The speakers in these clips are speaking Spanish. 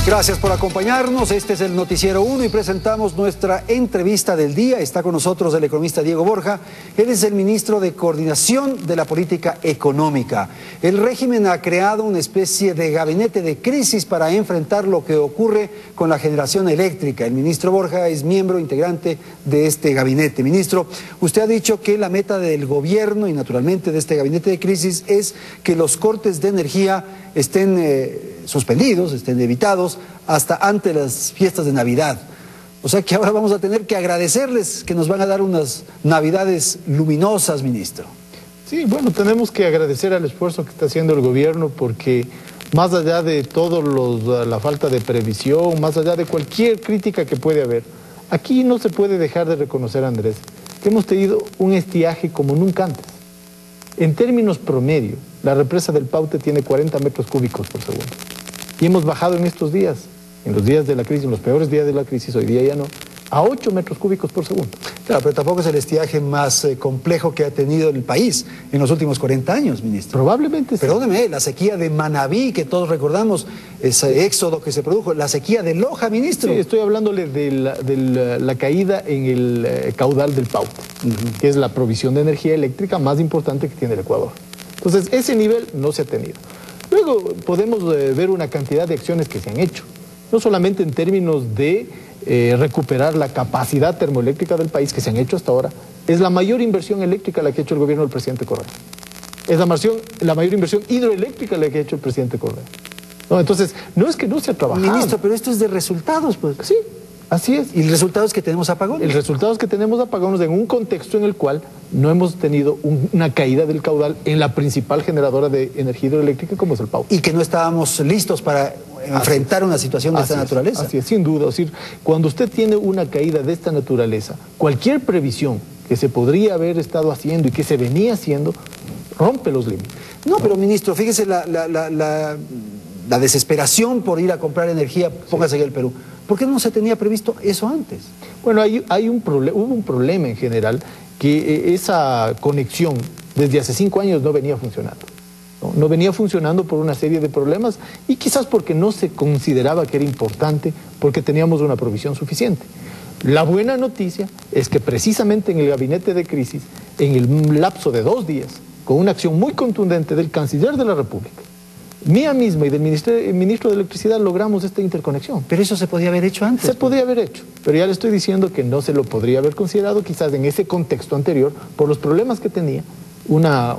Gracias por acompañarnos. Este es el Noticiero 1 y presentamos nuestra entrevista del día. Está con nosotros el economista Diego Borja. Él es el ministro de Coordinación de la Política Económica. El régimen ha creado una especie de gabinete de crisis para enfrentar lo que ocurre con la generación eléctrica. El ministro Borja es miembro integrante de este gabinete. Ministro, usted ha dicho que la meta del gobierno y naturalmente de este gabinete de crisis es que los cortes de energía estén suspendidos, estén evitados hasta ante las fiestas de Navidad. O sea que ahora vamos a tener que agradecerles que nos van a dar unas Navidades luminosas, ministro. Sí, bueno, tenemos que agradecer al esfuerzo que está haciendo el gobierno porque más allá de la falta de previsión, más allá de cualquier crítica que puede haber, aquí no se puede dejar de reconocer, Andrés, que hemos tenido un estiaje como nunca antes. En términos promedio, la represa del Paute tiene 40 metros cúbicos por segundo. Y hemos bajado en estos días, en los días de la crisis, en los peores días de la crisis, hoy día ya no, a 8 metros cúbicos por segundo. Claro, pero tampoco es el estiaje más complejo que ha tenido el país en los últimos 40 años, ministro. Probablemente sí. Perdóneme, la sequía de Manabí, que todos recordamos, ese éxodo que se produjo, la sequía de Loja, ministro. Sí, estoy hablándole de la caída en el caudal del Paute, que es la provisión de energía eléctrica más importante que tiene el Ecuador. Entonces, ese nivel no se ha tenido. Luego podemos ver una cantidad de acciones que se han hecho, no solamente en términos de recuperar la capacidad termoeléctrica del país que se han hecho hasta ahora, es la mayor inversión eléctrica la que ha hecho el gobierno del presidente Correa. Es la mayor inversión hidroeléctrica la que ha hecho el presidente Correa. No, entonces, no es que no se ha trabajado. Ministro, pero esto es de resultados, pues. Sí, así es. ¿Y el resultado es que tenemos apagones? El resultado es que tenemos apagones en un contexto en el cual no hemos tenido una caída del caudal en la principal generadora de energía hidroeléctrica como es el Paute. Y que no estábamos listos para enfrentar una situación de esta naturaleza. Así es, sin duda. Es decir, cuando usted tiene una caída de esta naturaleza, cualquier previsión que se podría haber estado haciendo y que se venía haciendo, rompe los límites. No, pero ministro, fíjese la desesperación por ir a comprar energía, póngase en el Perú. ¿Por qué no se tenía previsto eso antes? Bueno, hubo un problema en general, que esa conexión desde hace 5 años no venía funcionando. No venía funcionando por una serie de problemas y quizás porque no se consideraba que era importante, porque teníamos una provisión suficiente. La buena noticia es que precisamente en el gabinete de crisis, en el lapso de 2 días, con una acción muy contundente del canciller de la República, mía misma y del ministro de Electricidad, logramos esta interconexión. Pero eso se podía haber hecho antes. Se podía haber hecho, pero ya le estoy diciendo que no se lo podría haber considerado quizás en ese contexto anterior por los problemas que tenía una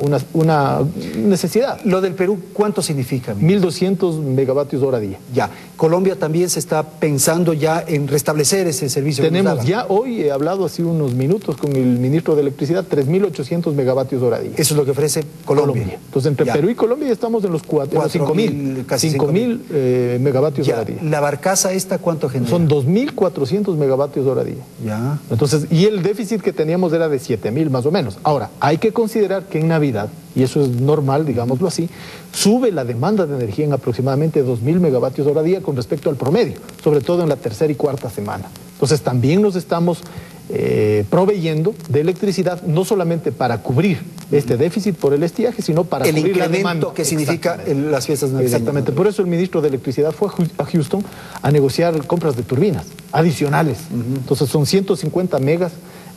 necesidad. Lo del Perú, ¿cuánto significa? 1.200 megavatios hora día. Ya. Colombia también se está pensando ya en restablecer ese servicio. Tenemos ya hoy, he hablado hace unos minutos con el ministro de Electricidad, 3.800 megavatios hora día. Eso es lo que ofrece Colombia. Entonces, entre Perú y Colombia ya estamos en los 5.000, casi 5.000 megavatios hora día. ¿La barcaza esta cuánto genera? Son 2.400 megavatios hora día. Ya. Entonces, y el déficit que teníamos era de 7.000 más o menos. Ahora, hay que considerar que en Navidad, y eso es normal, digámoslo así, sube la demanda de energía en aproximadamente 2.000 megavatios hora día con respecto al promedio, sobre todo en la tercera y cuarta semana. Entonces también nos estamos proveyendo de electricidad, no solamente para cubrir este déficit por el estiaje, sino para cubrir la demanda. El incremento que significa las fiestas navideñas. Exactamente, por eso el ministro de Electricidad fue a Houston a negociar compras de turbinas adicionales. Entonces son 150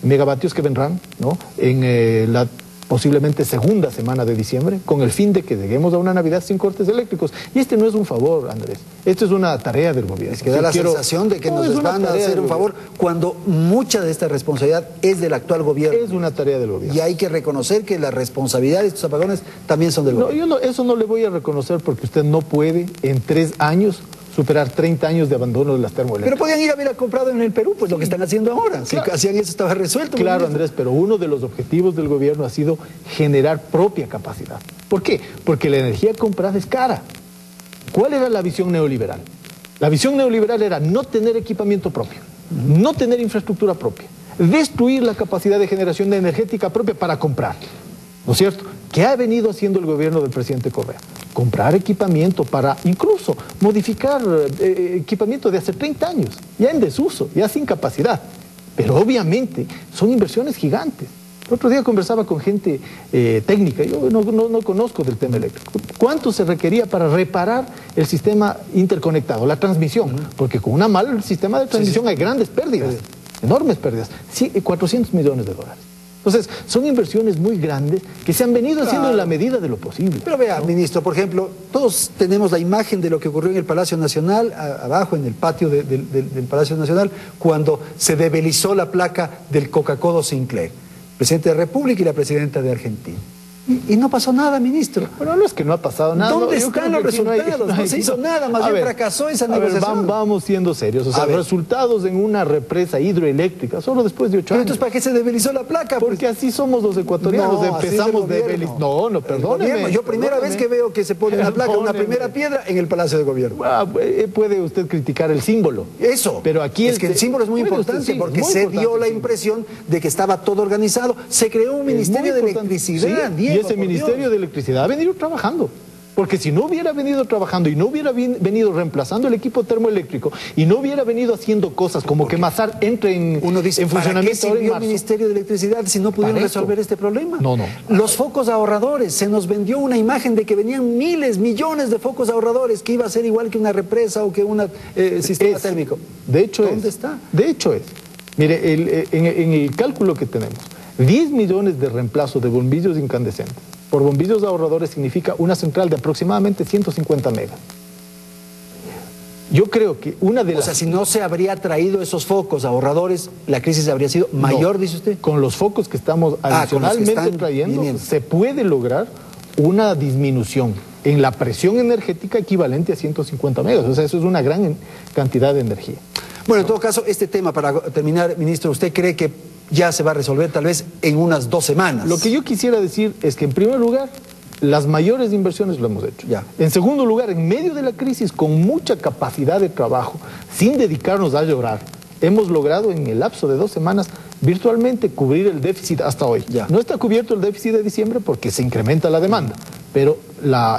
megavatios que vendrán, ¿no?, en la posiblemente segunda semana de diciembre, con el fin de que lleguemos a una Navidad sin cortes eléctricos. Y este no es un favor, Andrés, esto es una tarea del gobierno. Es que da la sensación de que nos van a hacer un favor cuando mucha de esta responsabilidad es del actual gobierno. Es una tarea del gobierno. Y hay que reconocer que la responsabilidad de estos apagones también son del gobierno. Eso no le voy a reconocer porque usted no puede en 3 años superar 30 años de abandono de las termoeléctricas. Pero podían ir a haber comprado en el Perú, pues lo que están haciendo ahora. Claro. Si hacían eso estaba resuelto. Claro, Andrés, pero uno de los objetivos del gobierno ha sido generar propia capacidad. ¿Por qué? Porque la energía comprada es cara. ¿Cuál era la visión neoliberal? La visión neoliberal era no tener equipamiento propio, no tener infraestructura propia, destruir la capacidad de generación de energética propia para comprar. ¿No es cierto? ¿Qué ha venido haciendo el gobierno del presidente Correa? Comprar equipamiento para incluso modificar equipamiento de hace 30 años, ya en desuso, ya sin capacidad. Pero obviamente son inversiones gigantes. El otro día conversaba con gente técnica, yo no conozco del tema eléctrico. ¿Cuánto se requería para reparar el sistema interconectado, la transmisión? Porque con un mal sistema de transmisión hay grandes pérdidas, enormes pérdidas. Sí, 400 millones de dólares. Entonces, son inversiones muy grandes que se han venido haciendo en la medida de lo posible. Pero vea, ministro, por ejemplo, todos tenemos la imagen de lo que ocurrió en el Palacio Nacional, abajo en el patio del Palacio Nacional, cuando se debilizó la placa del Coca-Cola Sinclair, presidente de la República y la presidenta de Argentina. Y no pasó nada, ministro. Bueno, no es que no ha pasado nada. ¿Dónde están los resultados? No se hizo nada, más bien fracasó esa negociación. Vamos siendo serios. O sea, resultados en una represa hidroeléctrica solo después de 8 años. Entonces, ¿para qué se debilizó la placa? Porque así somos los ecuatorianos. Empezamos debilizando. No, perdóneme. Yo primera vez que veo que se pone una placa, una primera piedra en el Palacio de Gobierno. Puede usted criticar el símbolo. Eso. Pero aquí es que el símbolo es muy importante porque se dio la impresión de que estaba todo organizado. Se creó un ministerio de electricidad. Y ese Ministerio de Electricidad ha venido trabajando. Porque si no hubiera venido trabajando y no hubiera venido reemplazando el equipo termoeléctrico y no hubiera venido haciendo cosas como que Masar entre en funcionamiento. ¿Para qué sirvió el Ministerio de Electricidad si no pudieron resolver este problema? No. Los focos ahorradores, se nos vendió una imagen de que venían miles, millones de focos ahorradores, que iba a ser igual que una represa o que un sistema térmico. De hecho ¿Dónde está? De hecho es. Mire, en el cálculo que tenemos, 10 millones de reemplazo de bombillos incandescentes por bombillos ahorradores significa una central de aproximadamente 150 megas. Yo creo que una de las... O sea, si no se habría traído esos focos ahorradores, la crisis habría sido mayor, dice usted. Con los focos que estamos adicionalmente trayendo, se puede lograr una disminución en la presión energética equivalente a 150 megas. O sea, eso es una gran cantidad de energía. Bueno, en todo caso, este tema, para terminar, ministro, ¿usted cree que ya se va a resolver tal vez en unas 2 semanas? Lo que yo quisiera decir es que, en primer lugar, las mayores inversiones lo hemos hecho. Ya. En segundo lugar, en medio de la crisis, con mucha capacidad de trabajo, sin dedicarnos a llorar, hemos logrado en el lapso de 2 semanas virtualmente cubrir el déficit hasta hoy. Ya. No está cubierto el déficit de diciembre porque se incrementa la demanda, pero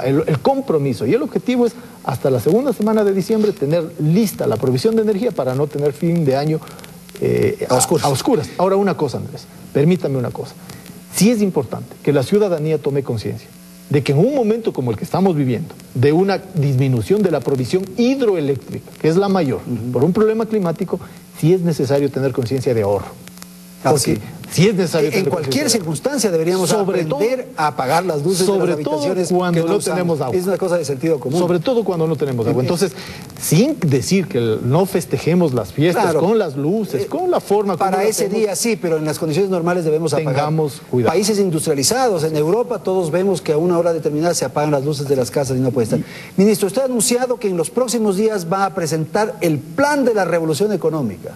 el compromiso y el objetivo es hasta la segunda semana de diciembre tener lista la provisión de energía para no tener fin de año a oscuras. Ahora, una cosa, Andrés, permítame una cosa. Sí es importante que la ciudadanía tome conciencia de que en un momento como el que estamos viviendo, de una disminución de la provisión hidroeléctrica, que es la mayor, por un problema climático, sí es necesario tener conciencia de ahorro. Porque sí es necesario en cualquier circunstancia deberíamos aprender a apagar las luces de las habitaciones cuando que no tenemos agua. Es una cosa de sentido común. Sobre todo cuando no tenemos agua. Entonces, sin decir que no festejemos las fiestas con las luces, con la forma... Para ese día sí, pero en las condiciones normales debemos apagar. Tengamos cuidado. Países industrializados, en Europa, todos vemos que a una hora determinada se apagan las luces de las casas y no puede estar. Ministro, usted ha anunciado que en los próximos días va a presentar el plan de la revolución económica.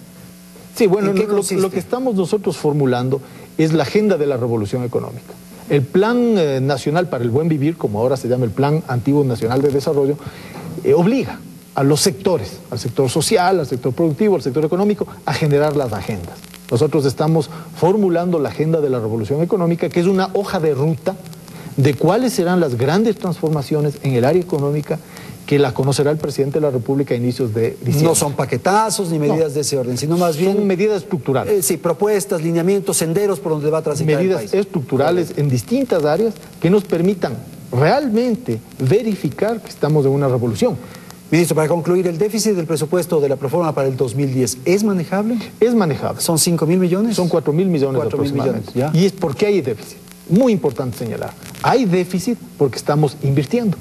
Sí, bueno, lo que estamos nosotros formulando es la agenda de la revolución económica. El Plan Nacional para el Buen Vivir, como ahora se llama el Plan Antiguo Nacional de Desarrollo, obliga a los sectores, al sector social, al sector productivo, al sector económico, a generar las agendas. Nosotros estamos formulando la agenda de la revolución económica, que es una hoja de ruta de cuáles serán las grandes transformaciones en el área económica que la conocerá el presidente de la República a inicios de diciembre. No son paquetazos ni medidas de ese orden, sino más bien... Son medidas estructurales. Sí, propuestas, lineamientos, senderos por donde va a transitar el país. Medidas estructurales en distintas áreas que nos permitan realmente verificar que estamos en una revolución. Ministro, para concluir, ¿el déficit del presupuesto de la Proforma para el 2010 es manejable? Es manejable. ¿Son 5.000 millones? Son 4.000 millones aproximadamente. Y es porque hay déficit. Muy importante señalar. Hay déficit porque estamos invirtiendo.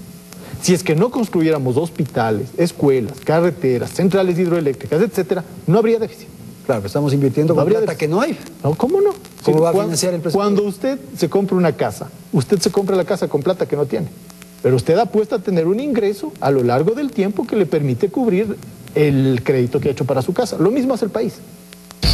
Si es que no construyéramos hospitales, escuelas, carreteras, centrales hidroeléctricas, etcétera, no habría déficit. Claro, pero estamos invirtiendo con plata que no hay. No, ¿cómo no? ¿Cómo va a financiar el presupuesto? Cuando usted se compra una casa, usted se compra la casa con plata que no tiene. Pero usted apuesta a tener un ingreso a lo largo del tiempo que le permite cubrir el crédito que ha hecho para su casa. Lo mismo hace el país.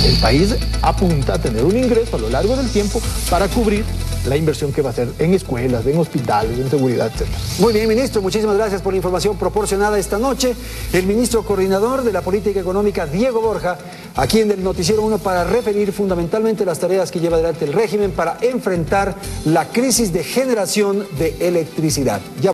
El país apunta a tener un ingreso a lo largo del tiempo para cubrir la inversión que va a hacer en escuelas, en hospitales, en seguridad, etc. Muy bien, ministro, muchísimas gracias por la información proporcionada esta noche. El ministro coordinador de la política económica, Diego Borja, aquí en el Noticiero 1 para referir fundamentalmente las tareas que lleva adelante el régimen para enfrentar la crisis de generación de electricidad.